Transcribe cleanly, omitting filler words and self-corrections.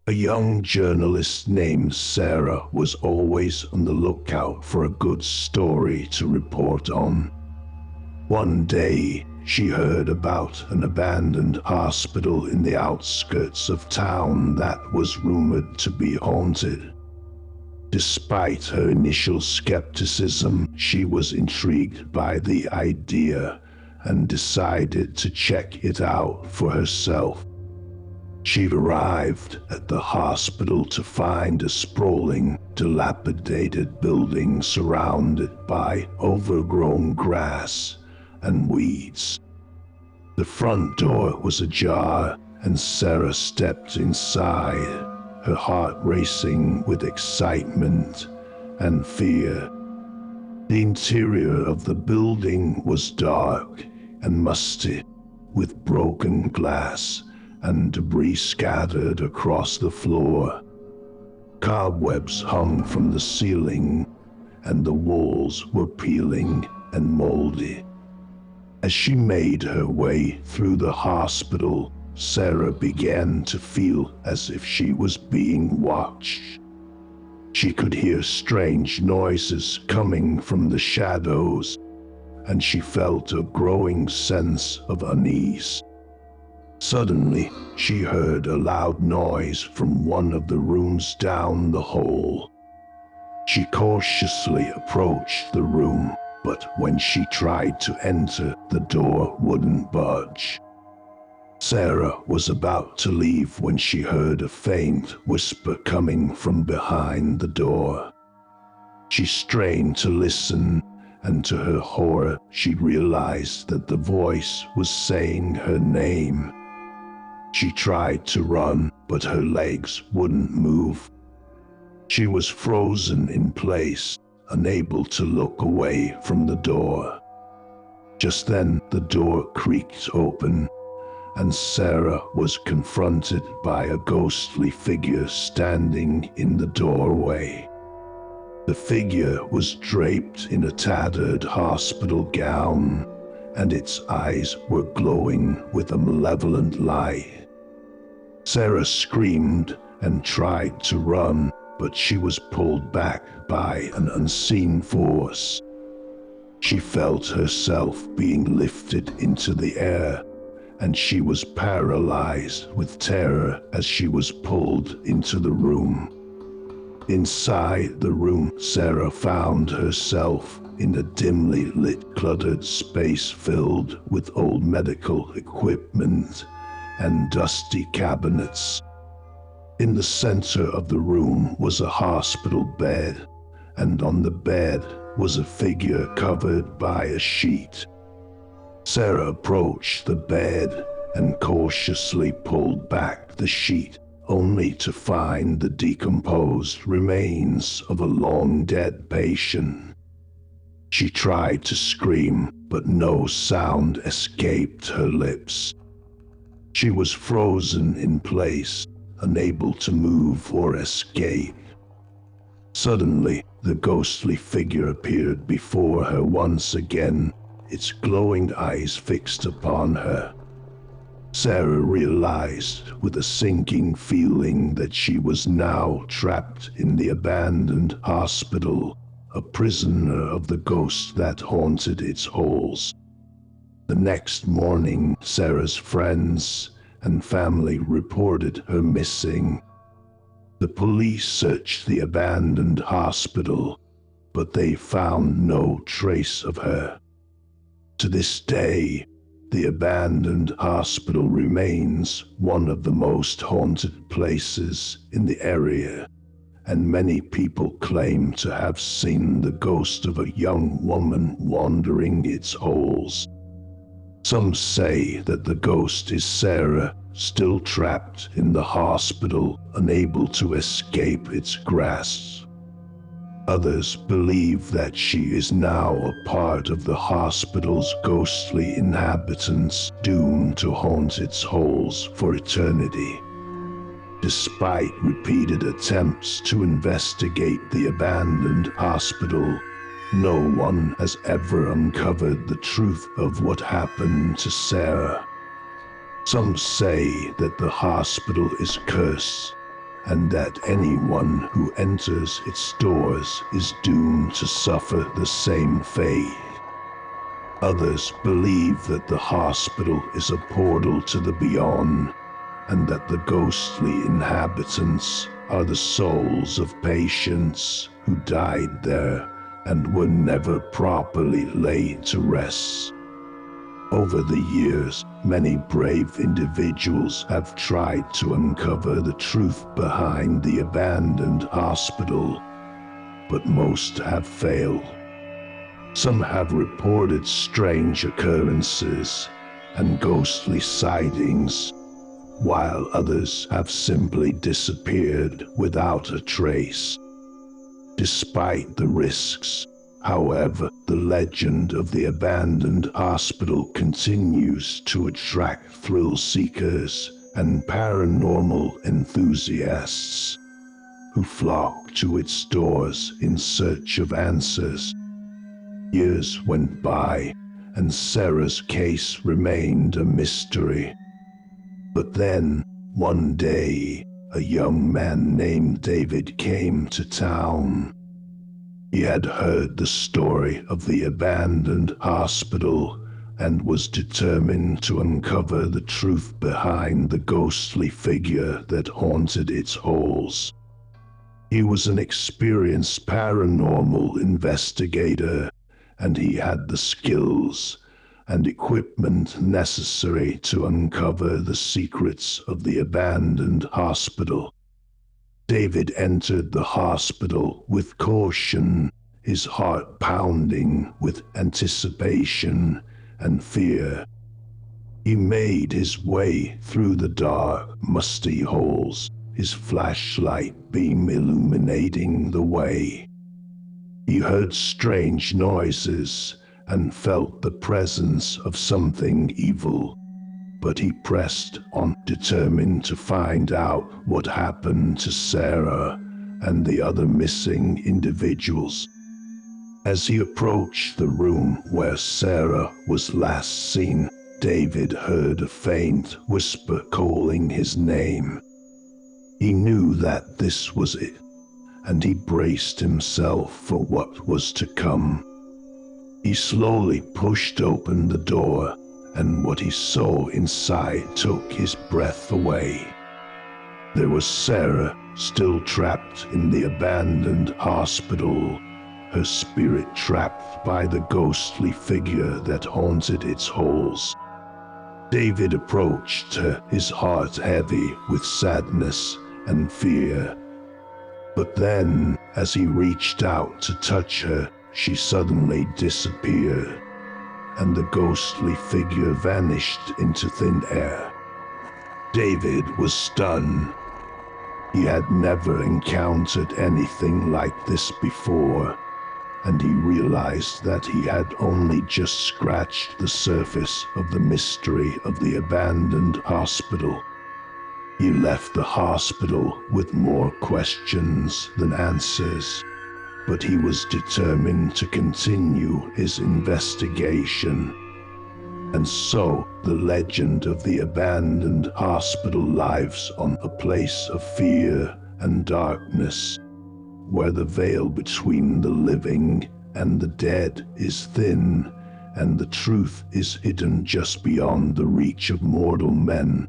A young journalist named Sarah was always on the lookout for a good story to report on. One day, she heard about an abandoned hospital in the outskirts of town that was rumored to be haunted. Despite her initial skepticism, she was intrigued by the idea and decided to check it out for herself. She arrived at the hospital to find a sprawling, dilapidated building surrounded by overgrown grass and weeds. The front door was ajar, and Sarah stepped inside, her heart racing with excitement and fear. The interior of the building was dark and musty, with broken glass and debris scattered across the floor. Cobwebs hung from the ceiling, and the walls were peeling and moldy. As she made her way through the hospital, Sarah began to feel as if she was being watched. She could hear strange noises coming from the shadows, and she felt a growing sense of unease. Suddenly, she heard a loud noise from one of the rooms down the hall. She cautiously approached the room, but when she tried to enter, the door wouldn't budge. Sarah was about to leave when she heard a faint whisper coming from behind the door. She strained to listen, and to her horror, she realized that the voice was saying her name. She tried to run, but her legs wouldn't move. She was frozen in place, unable to look away from the door. Just then, the door creaked open, and Sarah was confronted by a ghostly figure standing in the doorway. The figure was draped in a tattered hospital gown, and its eyes were glowing with a malevolent light. Sarah screamed and tried to run, but she was pulled back by an unseen force. She felt herself being lifted into the air, and she was paralyzed with terror as she was pulled into the room. Inside the room, Sarah found herself in a dimly lit, cluttered space filled with old medical equipment and dusty cabinets. In the center of the room was a hospital bed, and on the bed was a figure covered by a sheet. Sarah approached the bed and cautiously pulled back the sheet, only to find the decomposed remains of a long-dead patient. She tried to scream, but no sound escaped her lips. She was frozen in place, unable to move or escape. Suddenly, the ghostly figure appeared before her once again, its glowing eyes fixed upon her. Sarah realized with a sinking feeling that she was now trapped in the abandoned hospital, a prisoner of the ghost that haunted its halls. The next morning, Sarah's friends and family reported her missing. The police searched the abandoned hospital, but they found no trace of her. To this day, the abandoned hospital remains one of the most haunted places in the area, and many people claim to have seen the ghost of a young woman wandering its halls. Some say that the ghost is Sarah, still trapped in the hospital, unable to escape its grasp. Others believe that she is now a part of the hospital's ghostly inhabitants, doomed to haunt its halls for eternity. Despite repeated attempts to investigate the abandoned hospital, no one has ever uncovered the truth of what happened to Sarah. Some say that the hospital is cursed, and that anyone who enters its doors is doomed to suffer the same fate. Others believe that the hospital is a portal to the beyond, and that the ghostly inhabitants are the souls of patients who died there and were never properly laid to rest. Over the years, many brave individuals have tried to uncover the truth behind the abandoned hospital, but most have failed. Some have reported strange occurrences and ghostly sightings, while others have simply disappeared without a trace. Despite the risks, however, the legend of the abandoned hospital continues to attract thrill seekers and paranormal enthusiasts who flock to its doors in search of answers. Years went by, and Sarah's case remained a mystery. But then, one day, a young man named David came to town. He had heard the story of the abandoned hospital and was determined to uncover the truth behind the ghostly figure that haunted its halls. He was an experienced paranormal investigator, and he had the skills and equipment necessary to uncover the secrets of the abandoned hospital. David entered the hospital with caution, his heart pounding with anticipation and fear. He made his way through the dark, musty halls, his flashlight beam illuminating the way. He heard strange noises and felt the presence of something evil, but he pressed on, determined to find out what happened to Sarah and the other missing individuals. As he approached the room where Sarah was last seen, David heard a faint whisper calling his name. He knew that this was it, and he braced himself for what was to come. He slowly pushed open the door, and what he saw inside took his breath away. There was Sarah, still trapped in the abandoned hospital, her spirit trapped by the ghostly figure that haunted its halls. David approached her, his heart heavy with sadness and fear. But then, as he reached out to touch her, she suddenly disappeared, and the ghostly figure vanished into thin air. David was stunned. He had never encountered anything like this before, and he realized that he had only just scratched the surface of the mystery of the abandoned hospital. He left the hospital with more questions than answers, but he was determined to continue his investigation. And so, the legend of the abandoned hospital lives on a place of fear and darkness, where the veil between the living and the dead is thin, and the truth is hidden just beyond the reach of mortal men.